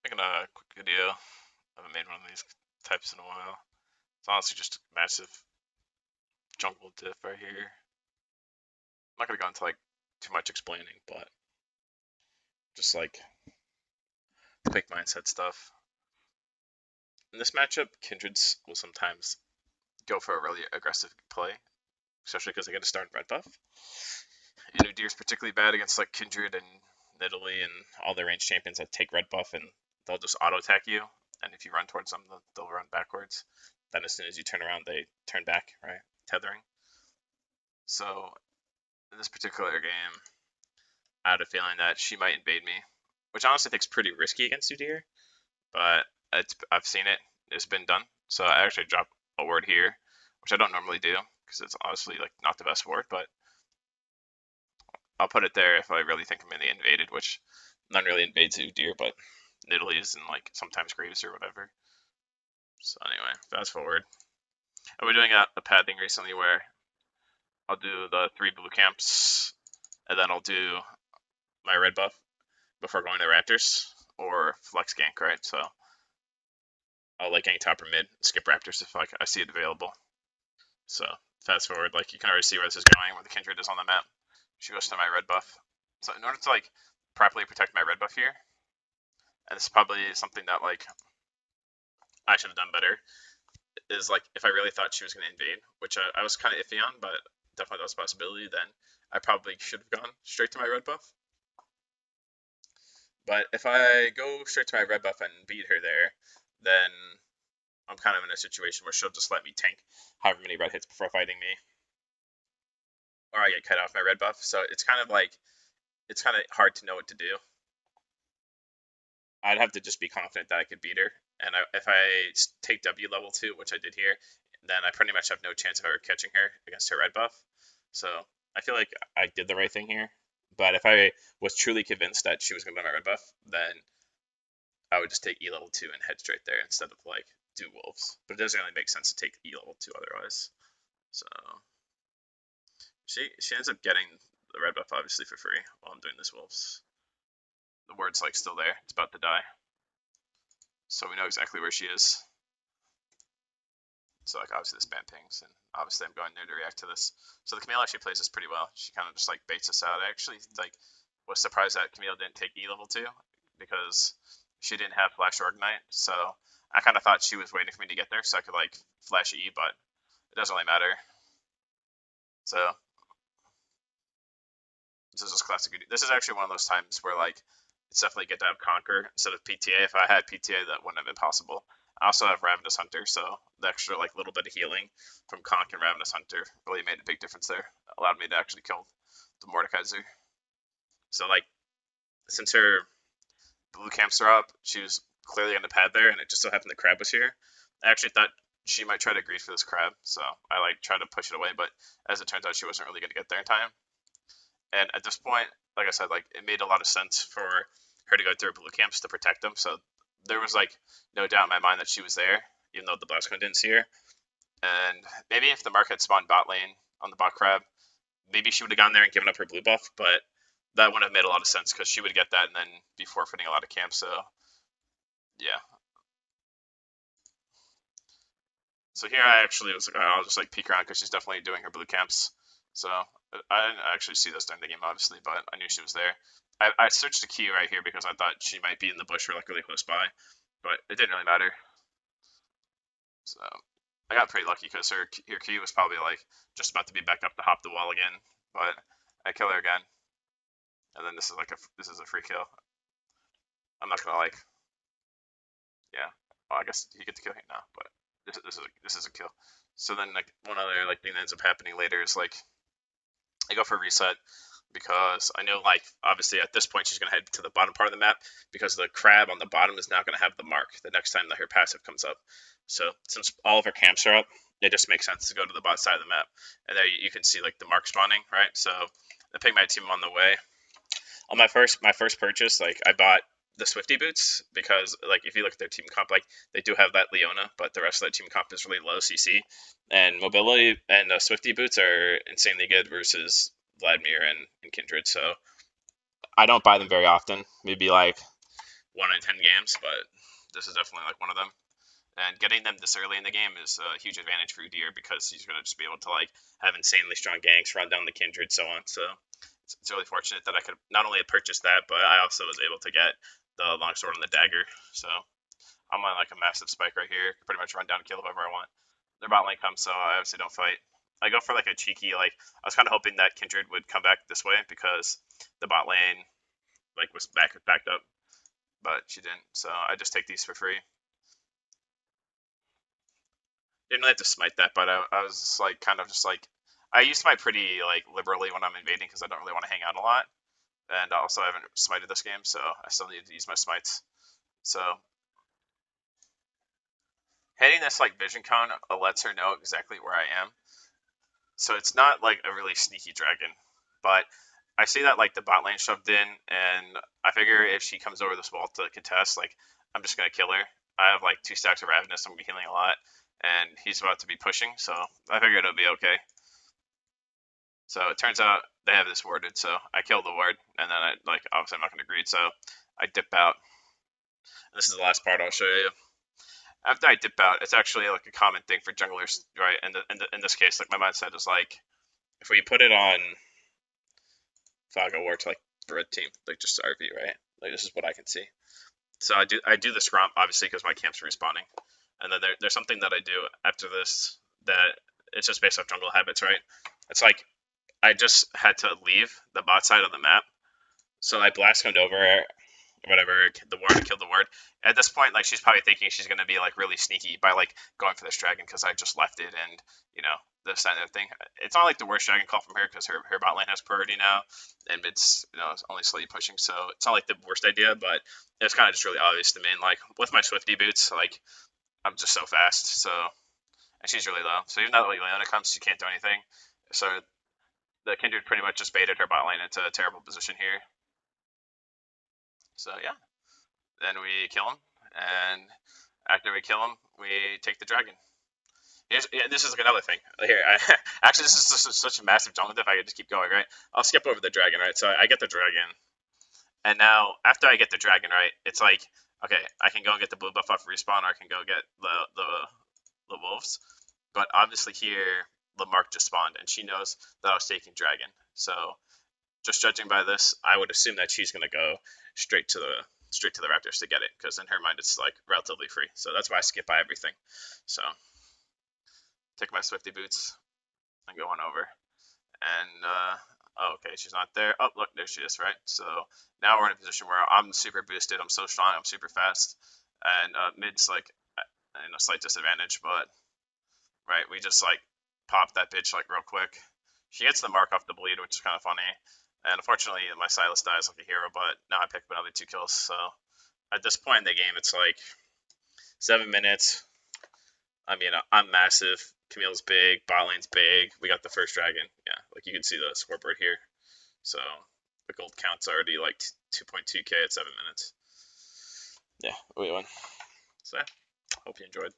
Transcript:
Making a quick video. I haven't made one of these types in a while. It's honestly just a massive jungle diff right here. I'm not gonna go into like too much explaining, but just like quick mindset stuff. In this matchup, Kindreds will sometimes go for a really aggressive play, especially because they get a start red buff. And Udyr's particularly bad against like Kindred and Nidalee and all the ranged champions that take red buff and they'll just auto attack you. And if you run towards them, they'll run backwards. Then as soon as you turn around, they turn back, right? Tethering. So in this particular game, I had a feeling that she might invade me, which I honestly think is pretty risky against Udyr, but I've seen it. It's been done. So I actually dropped a ward here, which I don't normally do because it's honestly like not the best ward, but I'll put it there if I really think I'm really invaded, which none really invades Udyr, but Nidalee's and like sometimes Graves or whatever. So anyway, fast forward. I've been doing a pad thing recently where I'll do the 3 blue camps, and then I'll do my red buff before going to Raptors or flex gank, right? So I'll like gank top or mid, skip Raptors if like I see it available. So fast forward, like you can already see where this is going, where the Kindred is on the map. She goes to my red buff. So in order to like properly protect my red buff here, and this is probably something that like I should have done better, is like if I really thought she was going to invade, which I was kind of iffy on, but definitely that was a possibility, then I probably should have gone straight to my red buff. But if I go straight to my red buff and beat her there, then I'm kind of in a situation where she'll just let me tank however many red hits before fighting me, or I get cut off my red buff. So it's kind of like it's kind of hard to know what to do. I'd have to just be confident that I could beat her, and if I take W level 2, which I did here, then I pretty much have no chance of ever catching her against her red buff. So I feel like I did the right thing here. But if I was truly convinced that she was going to be my red buff, then I would just take E level 2 and head straight there instead of like do wolves. But it doesn't really make sense to take E level 2 otherwise. So she ends up getting the red buff obviously for free while I'm doing this wolves. The word's like still there. It's about to die. So we know exactly where she is. So like obviously this band pings, and obviously I'm going there to react to this. So the Camille actually plays this pretty well. She kind of just like baits us out. I actually like was surprised that Camille didn't take E level 2 because she didn't have Flash or Ignite. So I kind of thought she was waiting for me to get there so I could like flash E, but it doesn't really matter. So this is just classic. This is actually one of those times where like it's definitely good to have Conquer instead of PTA. If I had PTA, that wouldn't have been possible. I also have Ravenous Hunter, so the extra like little bit of healing from Conk and Ravenous Hunter really made a big difference there. Allowed me to actually kill the Mordekaiser. So like since her blue camps are up, she was clearly on the pad there, and it just so happened the crab was here. I actually thought she might try to grease for this crab, so I like tried to push it away, but as it turns out, she wasn't really going to get there in time. And at this point, like I said, like it made a lot of sense for her to go through blue camps to protect them. So there was like no doubt in my mind that she was there, even though the Blastcone didn't see her. And maybe if the Mark had spawned bot lane on the bot crab, maybe she would have gone there and given up her blue buff, but that wouldn't have made a lot of sense because she would get that and then be forfeiting a lot of camps. So yeah. So here I actually was like, I'll just like peek around because she's definitely doing her blue camps. So I didn't actually see this during the game, obviously, but I knew she was there. I searched the key right here because I thought she might be in the bush or like really close by, but it didn't really matter. So I got pretty lucky because her key was probably like just about to be back up to hop the wall again, but I kill her again, and then this is a free kill. I'm not gonna like, yeah. Well, I guess he gets to kill here now, but this is a kill. So then like one other like thing that ends up happening later is like I go for a reset because I know like obviously at this point she's gonna head to the bottom part of the map because the crab on the bottom is now gonna have the mark the next time that her passive comes up. So since all of her camps are up, it just makes sense to go to the bot side of the map, and there you can see like the mark spawning, right? So the Pigmite team on the way. On my first purchase, like I bought the Swifty boots because like if you look at their team comp, like they do have that Leona, but the rest of that team comp is really low CC, and mobility and Swifty boots are insanely good versus Vladimir and Kindred. So I don't buy them very often, maybe like 1 in 10 games, but this is definitely like one of them. And getting them this early in the game is a huge advantage for Udyr because he's going to just be able to like have insanely strong ganks, run down the Kindred, so on. So it's really fortunate that I could not only purchase that, but I also was able to get the longsword and the dagger. So I'm on like a massive spike right here. Pretty much run down and kill whoever I want. Their bot lane comes, so I obviously don't fight. I go for like a cheeky, like I was kind of hoping that Kindred would come back this way because the bot lane like was backed up, but she didn't. So I just take these for free. Didn't really have to smite that, but I was just, like kind of just like I use smite pretty like liberally when I'm invading because I don't really want to hang out a lot, and also I haven't smited this game, so I still need to use my smites. So hitting this like vision cone lets her know exactly where I am, so it's not like a really sneaky dragon, but I see that like the bot lane shoved in, and I figure if she comes over this wall to contest, like I'm just gonna kill her. I have like 2 stacks of Ravenous, I'm gonna be healing a lot, and he's about to be pushing, so I figured it'll be okay. So it turns out they have this warded, so I kill the ward, and then I like obviously I'm not gonna greed, so I dip out. And this is the last part I'll show you. After I dip out, it's actually like a common thing for junglers, right? And in this case, like my mindset is like, if we put it on Fago or to like the red team, like just RV, right? Like this is what I can see. So I do the scrump obviously because my camp's respawning, and then there's something that I do after this that it's just based off jungle habits, right? It's like I just had to leave the bot side of the map, so I blast him over, whatever, the ward, killed the ward. At this point, like she's probably thinking she's gonna be like really sneaky by like going for this dragon because I just left it, and you know this kind of thing. It's not like the worst dragon call from her because her bot lane has priority now, and it's it's only slightly pushing, so it's not like the worst idea, but it's kind of just really obvious to me. And like with my Swifty boots, like I'm just so fast, so and she's really low, so even though like Leona comes, she can't do anything. So the Kindred pretty much just baited her bot lane into a terrible position here. So yeah, then we kill him, and after we kill him, we take the dragon. This is like another thing. Here, actually, this is just such a massive jump. If I could just keep going, right? I'll skip over the dragon, right? So I get the dragon, and now after I get the dragon, right, it's like, okay, I can go and get the blue buff off respawn, or I can go get the wolves. But obviously here, Lamarck just spawned, and she knows that I was taking dragon. So just judging by this, I would assume that she's gonna go straight to the Raptors to get it, because in her mind it's like relatively free. So that's why I skip by everything. So take my Swifty boots and go on over. And oh, okay, she's not there. Oh, look, there she is, right? So now we're in a position where I'm super boosted. I'm so strong. I'm super fast. And mid's like in a slight disadvantage, but right, we just like pop that bitch like real quick. She gets the mark off the bleed, which is kind of funny. And unfortunately, my Silas dies like a hero, but now I pick up another 2 kills. So at this point in the game, it's like 7 minutes. I mean, I'm massive. Camille's big. Bot lane's big. We got the first dragon. Yeah, like you can see the scoreboard here. So the gold count's already like 2.2k at 7 minutes. Yeah, we won. So hope you enjoyed.